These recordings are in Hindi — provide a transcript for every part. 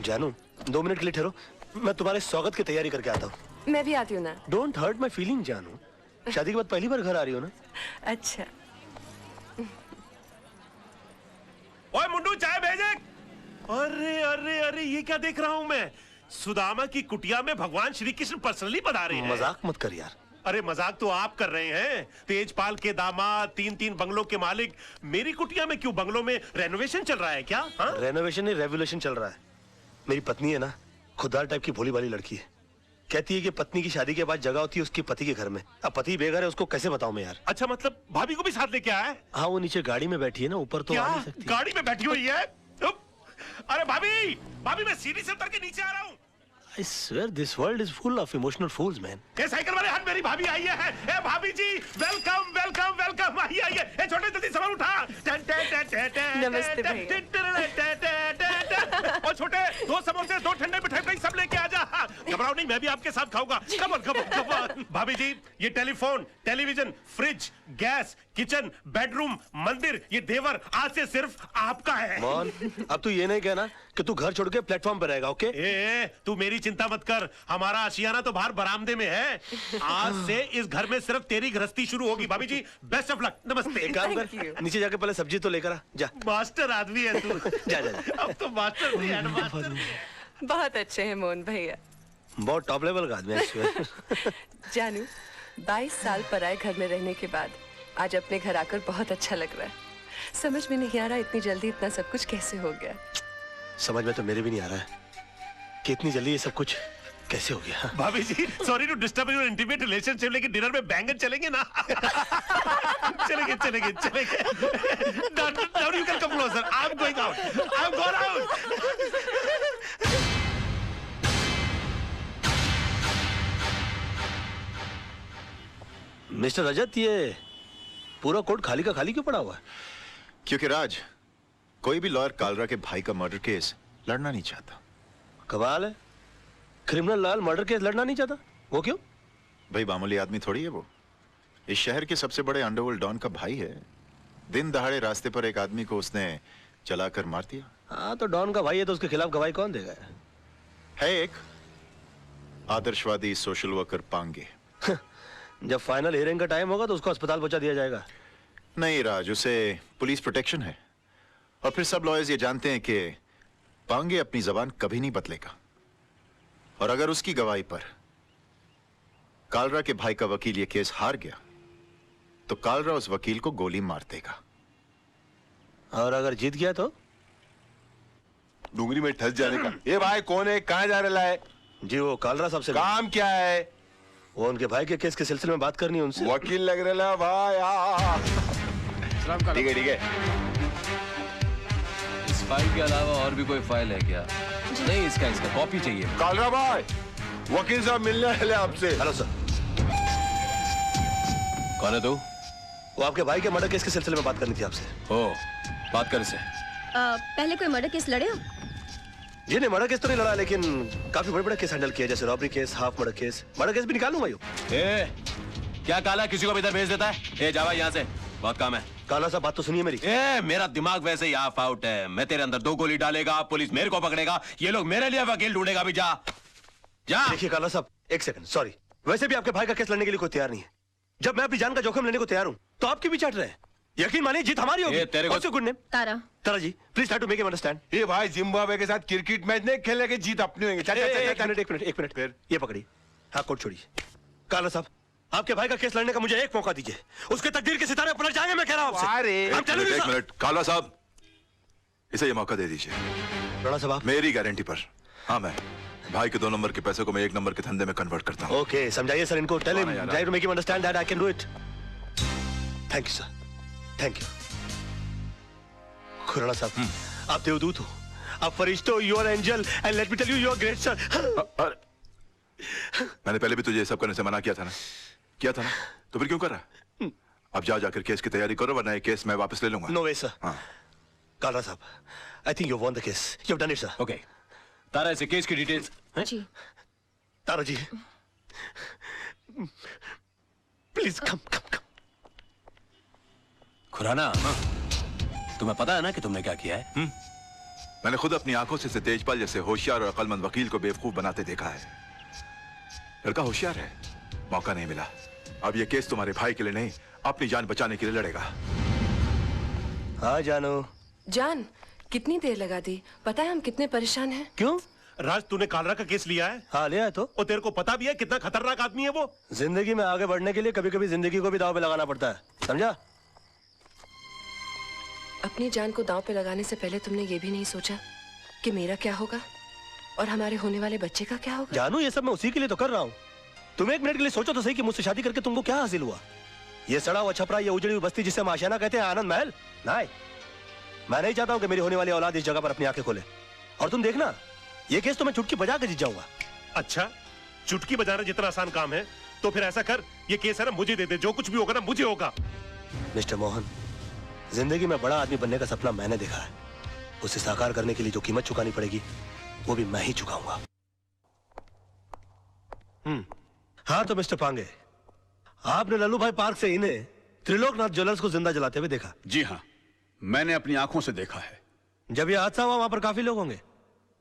जानू 2 मिनट के लिए ठहरो, मैं तुम्हारे स्वागत की तैयारी करके आता हूँ। मैं भी आती हूँ ना। डोंट हर्ट माई फीलिंग जानू, शादी के बाद पहली बार घर आ रही हो ना। अच्छा। ओए मुंडू चाय भेजे। अरे अरे अरे ये क्या देख रहा हूँ मैं, सुदामा की कुटिया में भगवान श्री कृष्ण पर्सनली पधारे हैं। मजाक मत कर यार। अरे मजाक तो आप कर रहे हैं, तेजपाल के दामाद, 3-3 बंगलों के मालिक मेरी कुटिया में क्यों? बंगलों में रेनोवेशन चल रहा है क्या? रेनोवेशन नहीं, रेवोल्यूशन चल रहा है। मेरी पत्नी है ना, खुददार टाइप की भोली भाली लड़की है। कहती है कि पत्नी की शादी के बाद जगह होती है उसके पति के घर में। अब पति बेघर है, उसको कैसे बताऊं मैं यार। अच्छा मतलब भाभी को भी साथ लेके आया है? हाँ वो नीचे गाड़ी में बैठी है ना, ऊपर तो क्या? आ नहीं सकती। गाड़ी में बैठी हुई है? अरे भाभी भाभी मैं सीढ़ी से उतर के नीचे आ रहा हूँ। I swear this world is full of emotional fools, man. ये साइकिल वाले हाथ मेरी भाभी आई है। ए भाभी जी वेलकम वेलकम वेलकम। आइए आइए। ए छोटे जल्दी सामान उठा। नमस्ते और छोटे 2 समोसे 2 ठंडे मिठाई सब लेके आ जा। घबराओ नहीं, मैं भी आपके साथ खाऊंगा। Come on come on come on. भाभी जी ये telephone, television, fridge, gas, kitchen, bedroom, मंदिर, ये देवर आज से सिर्फ आपका है। मोहन, अब तू ये नहीं कहना कि तू घर छोड़ के प्लेटफॉर्म पे रहेगा, ओके? ए तू मेरी चिंता मत कर, हमारा आशियाना तो बाहर बरामदे में है। आज से इस घर में सिर्फ तेरी गृहस्थी शुरू होगी। भाभी जी बेस्ट ऑफ लक। नमस्ते। एक काम कर, नीचे जाके पहले सब्जी तो लेकर आ जा। मास्टर आदमी है तू। जा जा जा। अब तो मास्टर भी है, मास्टर भी है। बहुत अच्छे हैं मोहन भैया। बहुत टॉप लेवल का आदमी है। जानू 22 साल पराए घर में रहने के बाद आज अपने घर आकर बहुत अच्छा लग रहा है। समझ में नहीं आ रहा इतनी जल्दी इतना सब कुछ कैसे हो गया। समझ में तो मेरे भी नहीं आ रहा है कि इतनी जल्दी ये सब कुछ कैसे हो गया। भाभी जी sorry to disturb your intimate relationship, लेकिन डिनर में बैंगन चलेंगे ना? चलेंगे चलेंगे चलेंगे। Now you can come closer. I'm going out. I'm going out. Mister Rajat, ये पूरा कोर्ट खाली का खाली क्यों पड़ा हुआ है? क्योंकि राज, कोई भी लॉयर कालरा के भाई का मर्डर केस लड़ना नहीं चाहता। कमाल है, क्रिमिनल लॉयर मर्डर केस लड़ना नहीं चाहता। वो क्यों? भाई मामूली आदमी थोड़ी है वो, इस शहर के सबसे बड़े अंडरवर्ल्ड डॉन का भाई है। दिन दहाड़े रास्ते पर एक आदमी को उसने चलाकर मार दिया। हाँ तो डॉन का भाई है तो उसके खिलाफ गवाही कौन देगा? है एक आदर्शवादी सोशल वर्कर पांगे। जब फाइनल हियरिंग का टाइम होगा तो उसको अस्पताल पहुंचा दिया जाएगा। नहीं राज, उसे पुलिस प्रोटेक्शन है। और फिर सब लॉयर्स ये जानते हैं कि पांगे अपनी जबान कभी नहीं बदलेगा। और अगर उसकी गवाही पर कालरा के भाई का वकील ये केस हार गया तो कालरा उस वकील को गोली मार देगा। और अगर जीत गया तो? डूंगरी में ठस जाने का। ये भाई कौन है, कहाँ जा रहा है? जी वो कालरा साहब से। काम क्या है? वो उनके भाई के केस के सिलसिले में बात करनी है उनसे। वकील लग रहा है भाई। ठीक है ठीक है। इस फाइल के अलावा और भी कोई फाइल है क्या? नहीं, इसका कॉपी चाहिए। कालरा भाई, वकील साहब मिलने वाले आपसे। Hello sir. कौन है तू? वो आपके भाई के मर्डर केस के सिलसिले में बात करनी थी आपसे। ओ, बात कर इसे। पहले कोई मर्डर केस लड़े हो? जी नहीं, मर्डर केस तो नहीं लड़ा, लेकिन काफी बड़े बड़े केस हैंडल किए, जैसे robbery case, half murder case. Murder case भी निकालूंगा यो। क्या काला किसी को भी इधर भेज देता है? ए जावा यहाँ से, बहुत काम है। काला साहब बात तो सुनिए मेरी। मेरा दिमाग वैसे ही ऑफ आउट है। मैं तेरे अंदर 2 गोली डालेगा, पुलिस मेरे को पकड़ेगा, ये लोग मेरे लिए वकील ढूंढेगा भी। जा जा। देखिए काला साहब, एक सेकंड, सॉरी। वैसे भी आपके भाई का केस लड़ने के लिए कोई तैयार नहीं है। जब मैं अपनी जान का जोखिम लेने को तैयार हूँ तो आपकी भी चाट रहे हैं। यकीन मानिए जीत हमारी होगी। तेरे को good name Tara. Tara ji, please try to make him understand. ये भाई जिम्बाब्वे के साथ क्रिकेट मैच नहीं खेलेंगे, जीत अपनी होगी। एक मिनट फिर ये पकड़िए। हाँ कोर्ट छोड़िए। काला साहब, आपके भाई का केस लड़ने का मुझे एक मौका दीजिए। उसके तकदीर के सितारे पलट जाएंगे, मैं कह रहा हूँ आपसे। एक मिनट काला साहब, इसे ये मौका दे दीजिए। राणा साहब मेरी गारंटी पर। हाँ, मैं भाई के 2 नंबर के पैसे को मैं 1 नंबर के धंधे में कन्वर्ट करता हूँ। ओके, समझाइए सर इनको। Tell him, try to make him understand that I can do it. Thank you sir, thank you. Khurana साहब, आप देवदूत हो, आप फरिश्ते हो, you are angel, and let me tell you, you are great sir. मैंने पहले भी तुझे ये सब करने से मना किया था ना? तो फिर क्यों कर रहा है? अब जाकर केस की तैयारी करो, वरना ये केस मैं वापस ले लूंगा। No way sir. हाँ। कालरा साहब, I think you won the case, you have done it sir. Okay, Tara इसे केस की डिटेल्स। जी। Tara ji, please come come come. Khurana, तुम्हें पता है ना कि तुमने क्या किया है? मैंने खुद अपनी आंखों से तेजपाल जैसे होशियार और अक्लमंद वकील को बेवकूफ बनाते देखा है। लड़का होशियार है, मौका नहीं मिला। अब ये केस तुम्हारे भाई के लिए नहीं, अपनी जान बचाने के लिए लड़ेगा। हाँ जानू। जान, कितनी देर लगा दी? पता है हम कितने परेशान हैं। क्यों? राज, तूने कालरा का केस लिया है? हाँ लिया है तो। और तेरे को पता भी है कितना खतरनाक आदमी है वो? जिंदगी में आगे बढ़ने के लिए कभी कभी जिंदगी को भी दांव पे लगाना पड़ता है, समझा? अपनी जान को दांव पे लगाने से पहले तुमने ये भी नहीं सोचा कि मेरा क्या होगा और हमारे होने वाले बच्चे का क्या होगा? जानू, ये सब मैं उसी के लिए तो कर रहा हूँ। तुम एक मिनट के लिए सोचो तो सही कि मुझसे शादी करके तुमको क्या हासिल हुआ? ये सड़ा हुआ छपरा, ये उजड़ी हुई बस्ती जिसे हम आशियाना कहते हैं, आनंद महल? नहीं, मैं नहीं चाहता हूँ कि मेरी होने वाली औलाद इस जगह पर अपनी आंखें खोले। और तुम देखना, ये केस तो मैं चुटकी बजा के जीत जाऊंगा। अच्छा, चुटकी बजाना जितना आसान काम है तो फिर ऐसा कर, ये केस है ना मुझे दे दे, जो कुछ भी होगा ना मुझे होगा। मिस्टर मोहन, जिंदगी में बड़ा आदमी बनने का सपना मैंने देखा है। उसे साकार करने के लिए जो कीमत चुकानी पड़ेगी वो भी मैं ही चुकाऊंगा। हाँ तो मिस्टर पांगे, आपने लल्लू भाई पार्क से इन्हें त्रिलोकनाथ ज्वेलर्स को जिंदा जलाते हुए देखा? जी हाँ, मैंने अपनी आंखों से देखा है। जब ये हादसा हुआ वहां पर काफी लोग होंगे?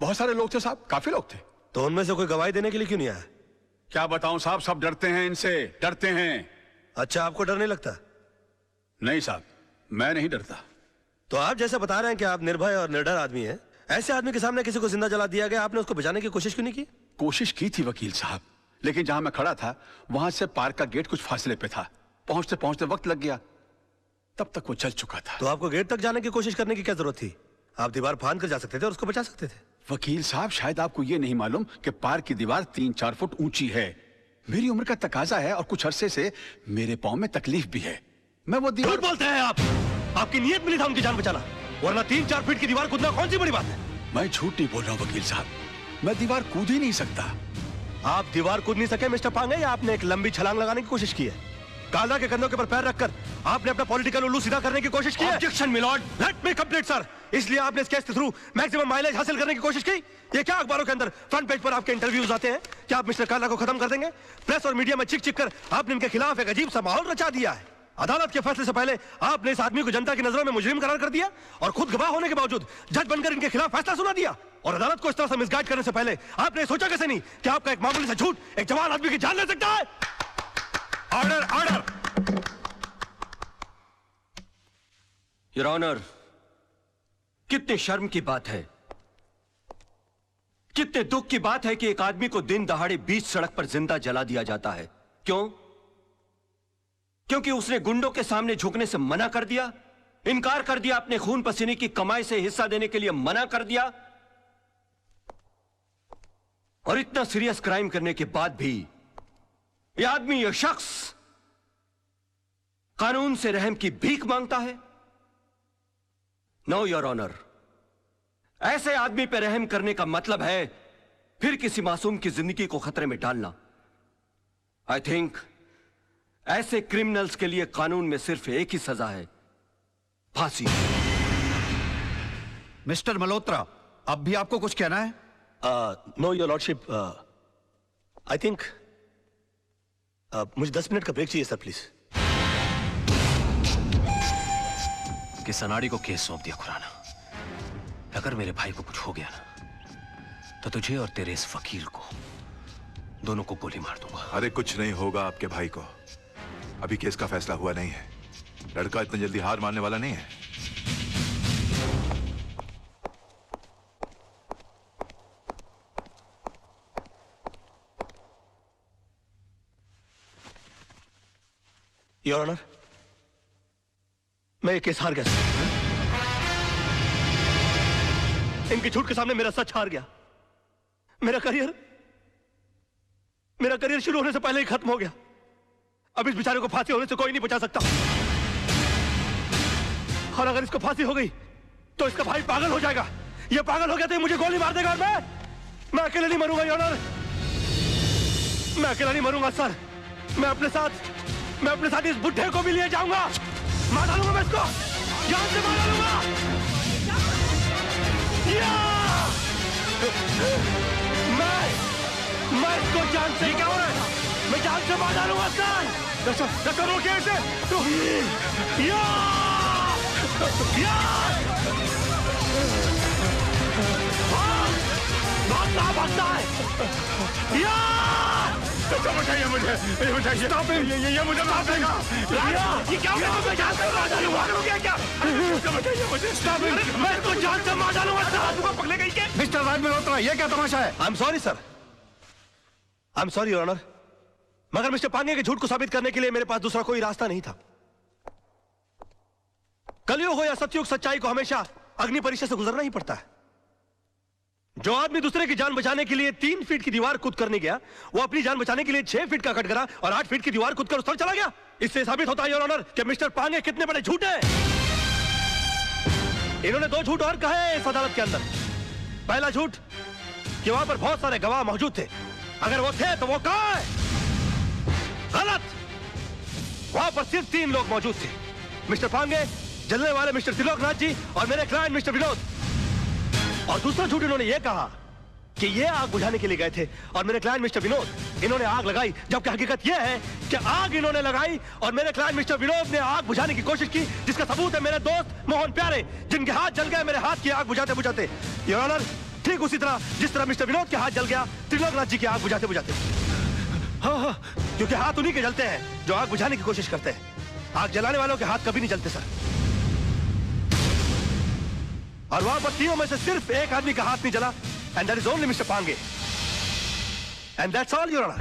बहुत सारे लोग थे साहब, काफी लोग थे। तो उनमें से कोई गवाही देने के लिए क्यों नहीं आया? क्या बताऊं साहब, सब डरते हैं इनसे, डरते हैं। अच्छा, आपको डर नहीं लगता? नहीं साहब, मैं नहीं डरता। तो आप जैसे बता रहे हैं कि आप निर्भय और निडर आदमी हैं, ऐसे आदमी के सामने किसी को जिंदा जला दिया गया, आपने उसको बचाने की कोशिश क्यों नहीं की? कोशिश की थी वकील साहब, लेकिन जहां मैं खड़ा था वहां से पार्क का गेट कुछ फासले पे था। पहुंचते पहुंचते वक्त लग गया, तब तक वो जल चुका था। तो आपको गेट तक जाने की कोशिश करने की क्या जरूरत थी? आप दीवार फांद कर जा सकते थे और उसको बचा सकते थे। वकील साहब, शायद आपको ये नहीं मालूम कि पार्क की दीवार 3-4 फुट ऊंची है। मेरी उम्र का तकाजा है और कुछ अरसे से मेरे पांव में तकलीफ भी है। मैं वो दीवार... झूठ बोलते हैं आप। आपकी नीयत मिली था उनकी जान बचाना, वरना 3-4 फीट की दीवार कूदना कौन सी बड़ी बात है? मैं झूठ नहीं बोल रहा हूँ वकील साहब, मैं दीवार कूद ही नहीं सकता। आप दीवार कूद नहीं सके मिस्टर पांगे, या आपने एक लंबी छलांग लगाने की कोशिश की है? कालरा के कंधों के ऊपर पैर रखकर आपने अपना पॉलिटिकल उल्लू सीधा करने की कोशिश की है? Objection milord, let me complete sir. इसलिए आपने इस केस के थ्रू मैक्सिमम माइलेज हासिल करने की कोशिश की? ये क्या अखबारों के अंदर फ्रंट पेज पर आपके इंटरव्यूज आते हैं? क्या आप मिस्टर कालरा को खत्म कर देंगे? प्रेस और मीडिया में चिक चिक कर आपने इनके खिलाफ एक अजीब सा माहौल रचा दिया है। अदालत के फैसले से पहले आपने इस आदमी को जनता की नजरों में मुजरिम करार कर दिया और खुद गवाह होने के बावजूद जज बनकर इनके खिलाफ फैसला सुना दिया। और अदालत को इस तरह से मिसगाइड करने से पहले आपने सोचा कैसे नहीं कि आपका एक मामूली सा झूठ एक जवान आदमी की जान ले सकता है? Order, order. योर ऑनर, कितने शर्म की बात है, कितने दुख की बात है कि एक आदमी को दिन दहाड़े बीच सड़क पर जिंदा जला दिया जाता है। क्यों? क्योंकि उसने गुंडों के सामने झुकने से मना कर दिया, इनकार कर दिया, अपने खून पसीने की कमाई से हिस्सा देने के लिए मना कर दिया। और इतना सीरियस क्राइम करने के बाद भी यह आदमी, यह शख्स कानून से रहम की भीख मांगता है। नो योर ऑनर, ऐसे आदमी पर रहम करने का मतलब है फिर किसी मासूम की जिंदगी को खतरे में डालना। आई थिंक ऐसे क्रिमिनल्स के लिए कानून में सिर्फ एक ही सजा है, फांसी। मिस्टर मल्होत्रा, अब भी आपको कुछ कहना है? Know your lordship, I think मुझे 10 मिनट का ब्रेक चाहिए सर, प्लीज। कि सनाड़ी को केस सौंप दिया खुराना। अगर मेरे भाई को कुछ हो गया ना तो तुझे और तेरे इस वकील को दोनों को गोली मार दूंगा। अरे कुछ नहीं होगा आपके भाई को, अभी केस का फैसला हुआ नहीं है। लड़का इतना जल्दी हार मानने वाला नहीं है। योर ऑनर, मैं ये केस हार गया सर। इनके झूठ के सामने मेरा सच हार गया। मेरा करियर शुरू होने से पहले ही खत्म हो गया। अब इस बेचारे को फांसी होने से कोई नहीं बचा सकता। और अगर इसको फांसी हो गई तो इसका भाई पागल हो जाएगा। ये पागल हो गया तो ये मुझे गोली मार देगा और मैं अकेले नहीं मरूंगा योर ऑनर। मैं अकेला नहीं मरूंगा सर। मैं अपने साथ इस बुढ़े को भी लिए जाऊंगा। मार डालूंगा मैं इसको, जान से मार डालूंगा। मैं इसको जान से, क्या हो रहा है? मैं जान से मार डालूंगा सर। रोकिए इसे। या! या! भागता भागता है। बताइए मुझे, ये बताइए, ये मुझे माफ देगा। ये क्या हो गया? मैं जान से मार डालूंगा। क्या? बताइए मुझे, मैं इसको जान से मार डालूंगा। पकड़े गई क्या? मिस्टर राज मल्होत्रा, ये क्या तमाशा है? I am sorry sir, I am sorry your honour, मगर मिस्टर पांगे के झूठ को साबित करने के लिए मेरे पास दूसरा कोई रास्ता नहीं था। कलयुग हो या सतयुग, सच्चाई को हमेशा अग्नि परीक्षा से गुजरना ही पड़ता है। जो आदमी दूसरे की जान बचाने के लिए 3 फीट की दीवार कूद करने गया, वो अपनी जान बचाने के लिए 6 फीट का कटघरा और 8 फीट की दीवार कूद कर उस तरफ चला गया। इससे साबित होता है योर ऑनर कि मिस्टर पांगे कितने बड़े झूठे हैं। इन्होंने 2 झूठ और कहे इस अदालत के अंदर। पहला झूठ कि वहां पर बहुत सारे गवाह मौजूद थे, अगर वो थे तो वो कहां है? गलत, वहां पर सिर्फ 3 लोग मौजूद थे, मिस्टर पांगे, जलने वाले मिस्टर त्रिलोकनाथ जी और मेरे क्लाइंट मिस्टर विनोद। और दूसरा झूठ इन्होंने यह कहा कि ये आग बुझाने के लिए गए थे और मेरे क्लाइंट मिस्टर विनोद इन्होंने आग लगाई, जबकि हकीकत यह है कि आग इन्होंने लगाई और मेरे क्लाइंट मिस्टर विनोद ने आग बुझाने की कोशिश की, जिसका सबूत है मेरे दोस्त मोहन प्यारे, जिनके हाथ जल गए मेरे हाथ की आग बुझाते बुझाते। योर ऑनर, ठीक उसी तरह जिस तरह मिस्टर विनोद के हाथ जल गया त्रिलोकनाथ जी की आग बुझाते बुझाते। हाँ, क्योंकि हाथ उन्हीं के जलते हैं जो आग बुझाने की कोशिश करते हैं। आग जलाने वालों के हाथ कभी नहीं जलते सर। और वहां पर तीनों में से सिर्फ एक आदमी का हाथ नहीं जला, and that is only mister Pange, and that's all your honour.